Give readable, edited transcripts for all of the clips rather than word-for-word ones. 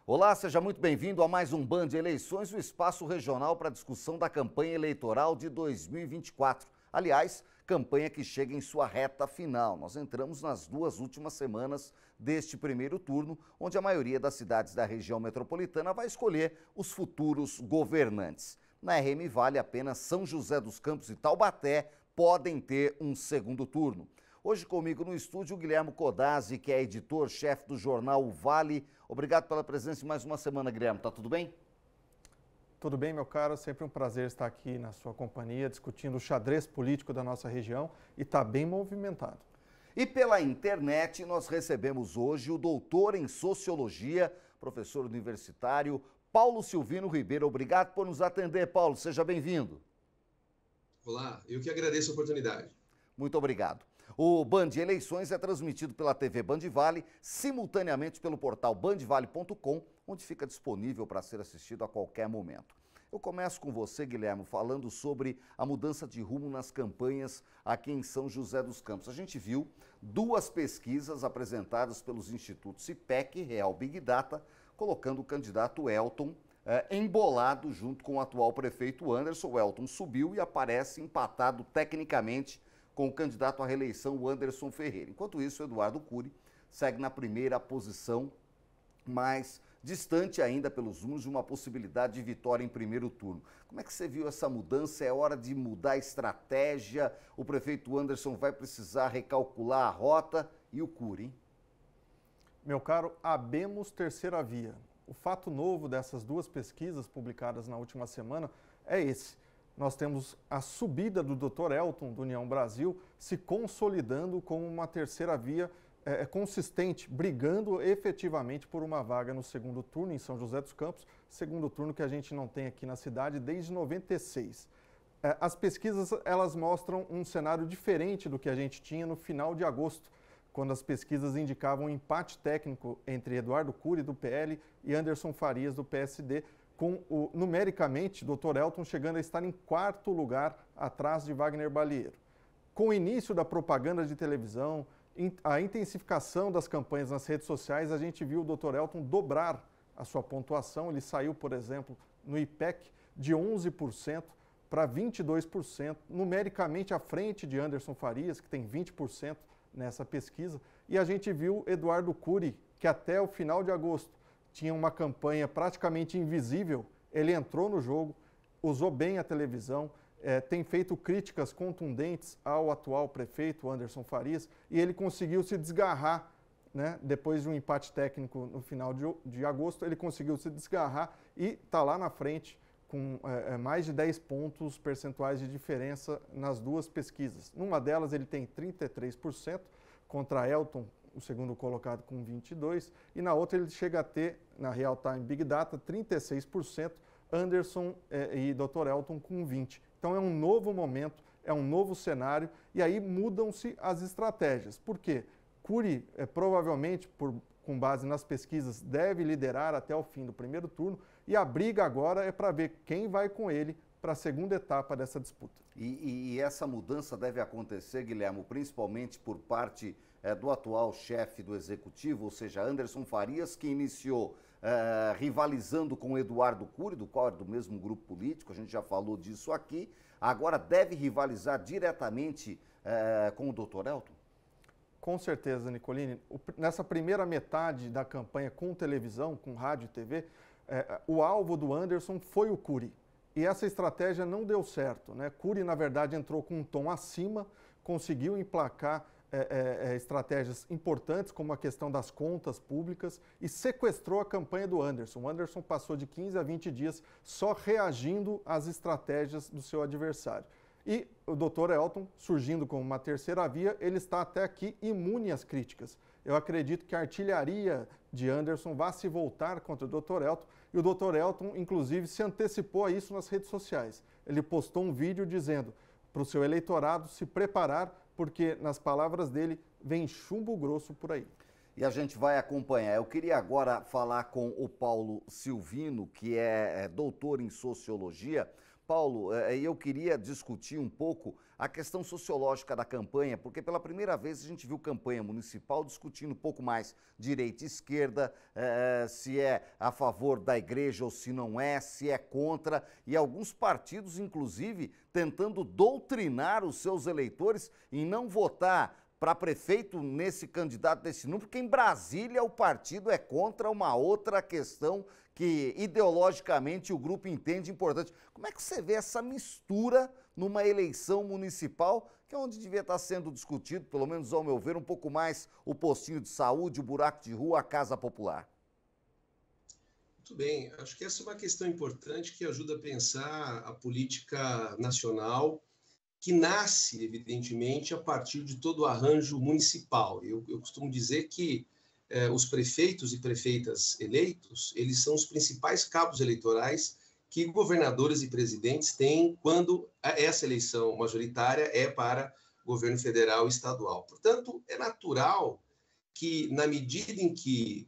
Olá, seja muito bem-vindo a mais um Band Eleições, o espaço regional para discussão da campanha eleitoral de 2024. Aliás, campanha que chega em sua reta final. Nós entramos nas duas últimas semanas deste primeiro turno, onde a maioria das cidades da região metropolitana vai escolher os futuros governantes. Na RM Vale, apenas São José dos Campos e Taubaté podem ter um segundo turno. Hoje comigo no estúdio o Guilherme Codazzi, que é editor-chefe do jornal O Vale. Obrigado pela presença em mais uma semana, Guilherme. Tá tudo bem? Tudo bem, meu caro. Sempre um prazer estar aqui na sua companhia, discutindo o xadrez político da nossa região e está bem movimentado. E pela internet nós recebemos hoje o doutor em Sociologia, professor universitário, Paulo Silvino Ribeiro. Obrigado por nos atender, Paulo. Seja bem-vindo. Olá, eu que agradeço a oportunidade. Muito obrigado. O Band Eleições é transmitido pela TV Band Vale, simultaneamente pelo portal bandvale.com, onde fica disponível para ser assistido a qualquer momento. Eu começo com você, Guilherme, falando sobre a mudança de rumo nas campanhas aqui em São José dos Campos. A gente viu duas pesquisas apresentadas pelos institutos IPEC e Real Big Data, colocando o candidato Elton embolado junto com o atual prefeito Anderson. O Elton subiu e aparece empatado tecnicamente com o candidato à reeleição, o Anderson Ferreira. Enquanto isso, o Eduardo Cury segue na primeira posição, mas distante ainda pelos números de uma possibilidade de vitória em primeiro turno. Como é que você viu essa mudança? É hora de mudar a estratégia? O prefeito Anderson vai precisar recalcular a rota e o Cury, hein? Meu caro, habemos terceira via. O fato novo dessas duas pesquisas publicadas na última semana é esse. Nós temos a subida do Dr. Elton, do União Brasil, se consolidando como uma terceira via consistente, brigando efetivamente por uma vaga no segundo turno em São José dos Campos, segundo turno que a gente não tem aqui na cidade desde 96. As pesquisas, elas mostram um cenário diferente do que a gente tinha no final de agosto, quando as pesquisas indicavam um empate técnico entre Eduardo Cury, do PL, e Anderson Farias, do PSD, com numericamente, Dr. Elton chegando a estar em quarto lugar atrás de Wagner Balieiro. Com o início da propaganda de televisão, a intensificação das campanhas nas redes sociais, a gente viu o Dr. Elton dobrar a sua pontuação. Ele saiu, por exemplo, no IPEC de 11% para 22%, numericamente à frente de Anderson Farias, que tem 20% nessa pesquisa. E a gente viu Eduardo Cury, que até o final de agosto tinha uma campanha praticamente invisível. Ele entrou no jogo, usou bem a televisão, tem feito críticas contundentes ao atual prefeito, Anderson Farias, e ele conseguiu se desgarrar, né? Depois de um empate técnico no final de agosto, ele conseguiu se desgarrar e está lá na frente com mais de 10 pontos percentuais de diferença nas duas pesquisas. Numa delas ele tem 33% contra Elton, o segundo colocado, com 22%, e na outra ele chega a ter, na Real Time Big Data, 36%, Anderson e Dr. Elton com 20%. Então é um novo momento, é um novo cenário, e aí mudam-se as estratégias. Por quê? Cury, provavelmente, com base nas pesquisas, deve liderar até o fim do primeiro turno, e a briga agora é para ver quem vai com ele para a segunda etapa dessa disputa. E essa mudança deve acontecer, Guilherme, principalmente por parte do atual chefe do executivo, ou seja, Anderson Farias, que iniciou rivalizando com Eduardo Cury, do qual é do mesmo grupo político, a gente já falou disso aqui, agora deve rivalizar diretamente com o Dr. Elton? Com certeza, Nicolini. Nessa primeira metade da campanha com televisão, com rádio e TV, o alvo do Anderson foi o Cury. E essa estratégia não deu certo, né? Cury, na verdade, entrou com um tom acima, conseguiu emplacar estratégias importantes, como a questão das contas públicas, e sequestrou a campanha do Anderson. O Anderson passou de 15 a 20 dias só reagindo às estratégias do seu adversário. E o Dr. Elton, surgindo como uma terceira via, ele está até aqui imune às críticas. Eu acredito que a artilharia de Anderson vai se voltar contra o Dr. Elton, e o Dr. Elton, inclusive, se antecipou a isso nas redes sociais. Ele postou um vídeo dizendo para o seu eleitorado se preparar, porque, nas palavras dele, vem chumbo grosso por aí. E a gente vai acompanhar. Eu queria agora falar com o Paulo Silvino, que é doutor em Sociologia. Paulo, eu queria discutir um pouco a questão sociológica da campanha, porque pela primeira vez a gente viu campanha municipal discutindo um pouco mais direita e esquerda, se é a favor da igreja ou se não é, se é contra, e alguns partidos, inclusive, tentando doutrinar os seus eleitores em não votar para prefeito nesse candidato desse número, porque em Brasília o partido é contra uma outra questão que ideologicamente o grupo entende importante. Como é que você vê essa mistura numa eleição municipal, que é onde devia estar sendo discutido, pelo menos ao meu ver, um pouco mais o postinho de saúde, o buraco de rua, a casa popular? Muito bem, acho que essa é uma questão importante que ajuda a pensar a política nacional, que nasce, evidentemente, a partir de todo o arranjo municipal. Eu costumo dizer que os prefeitos e prefeitas eleitos, eles são os principais cabos eleitorais que governadores e presidentes têm quando essa eleição majoritária é para governo federal e estadual. Portanto, é natural que, na medida em que,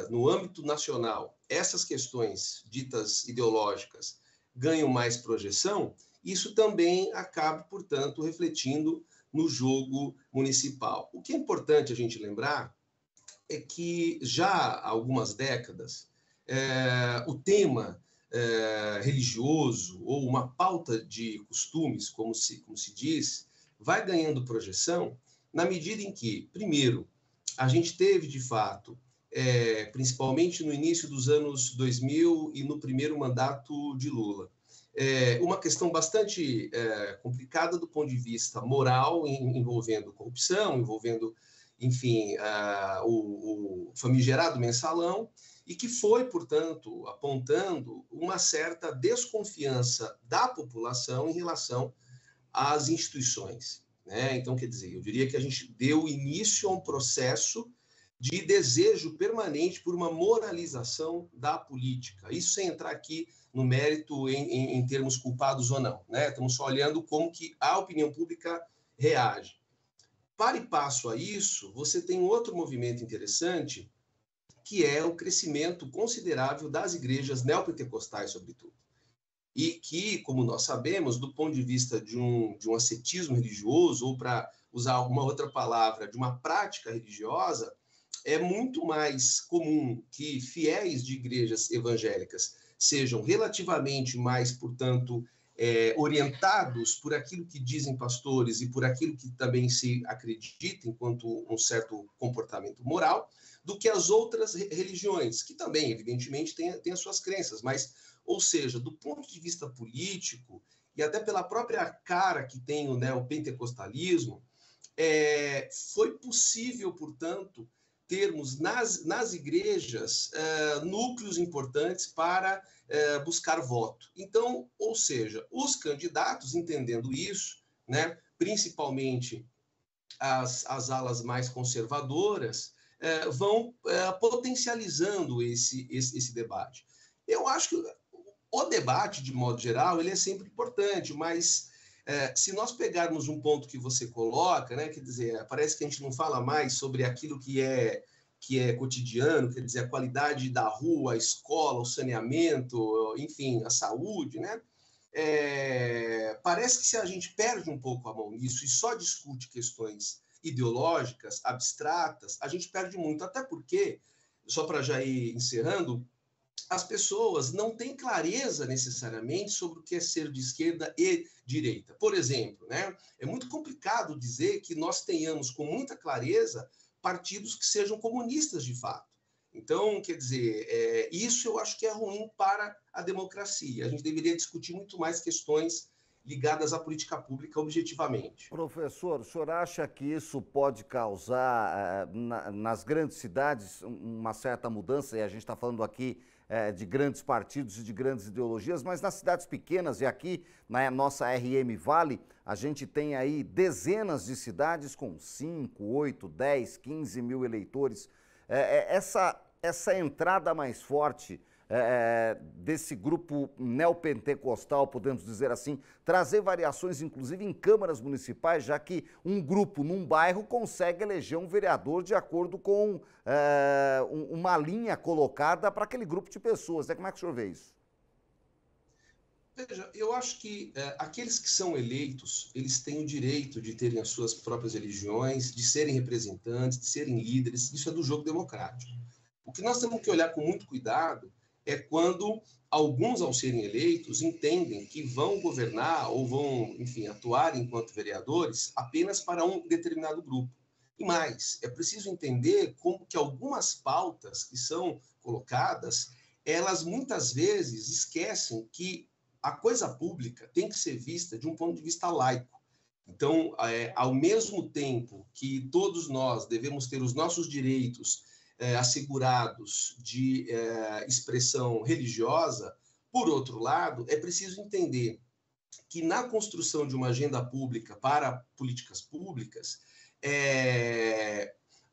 no âmbito nacional, essas questões ditas ideológicas ganham mais projeção, isso também acaba, portanto, refletindo no jogo municipal. O que é importante a gente lembrar é que já há algumas décadas o tema religioso ou uma pauta de costumes, como se diz, vai ganhando projeção na medida em que, primeiro, a gente teve, de fato, principalmente no início dos anos 2000 e no primeiro mandato de Lula, uma questão bastante complicada do ponto de vista moral, envolvendo corrupção, envolvendo, enfim, o famigerado mensalão, e que foi, portanto, apontando uma certa desconfiança da população em relação às instituições, né? Então, quer dizer, eu diria que a gente deu início a um processo de desejo permanente por uma moralização da política. Isso sem entrar aqui no mérito em termos culpados ou não, né? Estamos só olhando como que a opinião pública reage. Para e passo a isso, você tem outro movimento interessante, que é o crescimento considerável das igrejas neopentecostais, sobretudo. E que, como nós sabemos, do ponto de vista de um ascetismo religioso, ou para usar uma outra palavra, de uma prática religiosa, é muito mais comum que fiéis de igrejas evangélicas sejam relativamente mais, portanto, orientados por aquilo que dizem pastores e por aquilo que também se acredita enquanto um certo comportamento moral, do que as outras religiões, que também, evidentemente, têm as suas crenças, mas, ou seja, do ponto de vista político, e até pela própria cara que tem o neopentecostalismo, foi possível, portanto, termos nas igrejas núcleos importantes para buscar voto. Então, ou seja, os candidatos, entendendo isso, né, principalmente as alas mais conservadoras, vão potencializando esse debate. Eu acho que o debate, de modo geral, ele é sempre importante, mas se nós pegarmos um ponto que você coloca, né, quer dizer, parece que a gente não fala mais sobre aquilo que é cotidiano, quer dizer, a qualidade da rua, a escola, o saneamento, enfim, a saúde, né? Parece que se a gente perde um pouco a mão nisso e só discute questões ideológicas, abstratas, a gente perde muito, até porque, só para já ir encerrando, as pessoas não têm clareza necessariamente sobre o que é ser de esquerda e direita. Por exemplo, né, é muito complicado dizer que nós tenhamos com muita clareza partidos que sejam comunistas de fato. Então, quer dizer, isso eu acho que é ruim para a democracia. A gente deveria discutir muito mais questões ligadas à política pública objetivamente. Professor, o senhor acha que isso pode causar, nas grandes cidades, uma certa mudança? E a gente está falando aqui de grandes partidos e de grandes ideologias, mas nas cidades pequenas, e aqui na nossa RM Vale, a gente tem aí dezenas de cidades com 5, 8, 10, 15 mil eleitores. Essa entrada mais forte desse grupo neopentecostal, podemos dizer assim, trazer variações, inclusive, em câmaras municipais, já que um grupo num bairro consegue eleger um vereador de acordo com uma linha colocada para aquele grupo de pessoas. Como é que o senhor vê isso? Veja, eu acho que aqueles que são eleitos, eles têm o direito de terem as suas próprias religiões, de serem representantes, de serem líderes, isso é do jogo democrático. O que nós temos que olhar com muito cuidado é quando alguns, ao serem eleitos, entendem que vão governar ou vão, enfim, atuar enquanto vereadores apenas para um determinado grupo. E mais, é preciso entender como que algumas pautas que são colocadas, elas muitas vezes esquecem que a coisa pública tem que ser vista de um ponto de vista laico. Então, ao mesmo tempo que todos nós devemos ter os nossos direitos assegurados de expressão religiosa, por outro lado, é preciso entender que na construção de uma agenda pública para políticas públicas,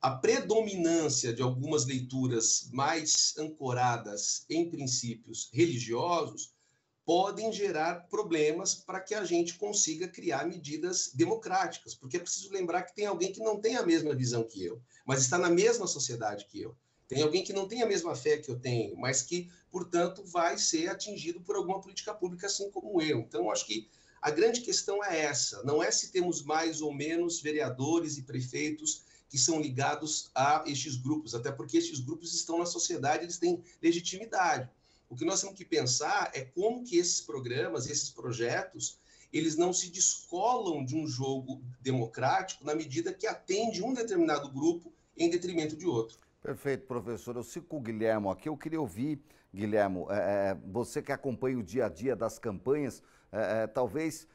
a predominância de algumas leituras mais ancoradas em princípios religiosos podem gerar problemas para que a gente consiga criar medidas democráticas, porque é preciso lembrar que tem alguém que não tem a mesma visão que eu, mas está na mesma sociedade que eu. Tem alguém que não tem a mesma fé que eu tenho, mas que, portanto, vai ser atingido por alguma política pública assim como eu. Então, acho que a grande questão é essa, não é se temos mais ou menos vereadores e prefeitos que são ligados a estes grupos, até porque estes grupos estão na sociedade, eles têm legitimidade. O que nós temos que pensar é como que esses programas, esses projetos, eles não se descolam de um jogo democrático na medida que atende um determinado grupo em detrimento de outro. Perfeito, professor. Eu sigo com o Guilhermo aqui. Eu queria ouvir, Guilhermo, você que acompanha o dia a dia das campanhas, talvez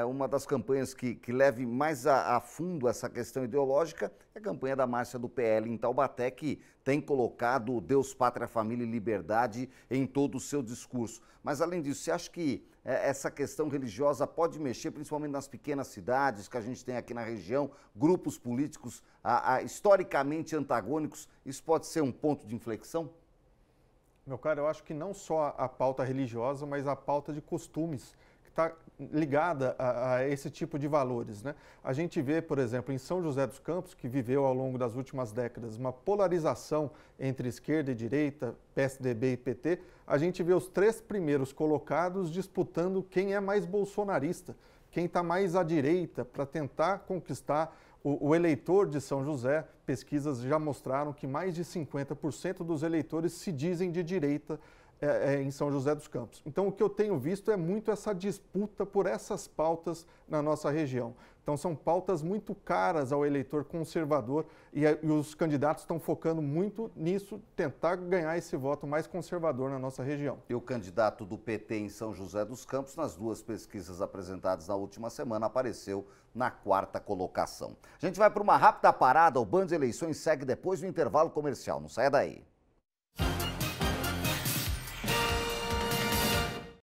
uma das campanhas que leve mais a fundo essa questão ideológica é a campanha da marcha do PL em Taubaté, que tem colocado Deus, Pátria, Família e Liberdade em todo o seu discurso. Mas, além disso, você acha que essa questão religiosa pode mexer, principalmente nas pequenas cidades que a gente tem aqui na região, grupos políticos historicamente antagônicos, isso pode ser um ponto de inflexão? Meu caro, eu acho que não só a pauta religiosa, mas a pauta de costumes, que está ligada a esse tipo de valores, né? A gente vê, por exemplo, em São José dos Campos, que viveu ao longo das últimas décadas uma polarização entre esquerda e direita, PSDB e PT, a gente vê os 3 primeiros colocados disputando quem é mais bolsonarista, quem está mais à direita para tentar conquistar o eleitor de São José. Pesquisas já mostraram que mais de 50% dos eleitores se dizem de direita em São José dos Campos. Então, o que eu tenho visto é muito essa disputa por essas pautas na nossa região. Então, são pautas muito caras ao eleitor conservador e os candidatos estão focando muito nisso, tentar ganhar esse voto mais conservador na nossa região. E o candidato do PT em São José dos Campos, nas 2 pesquisas apresentadas na última semana, apareceu na 4ª colocação. A gente vai para uma rápida parada, o Band Eleições segue depois do intervalo comercial. Não saia daí.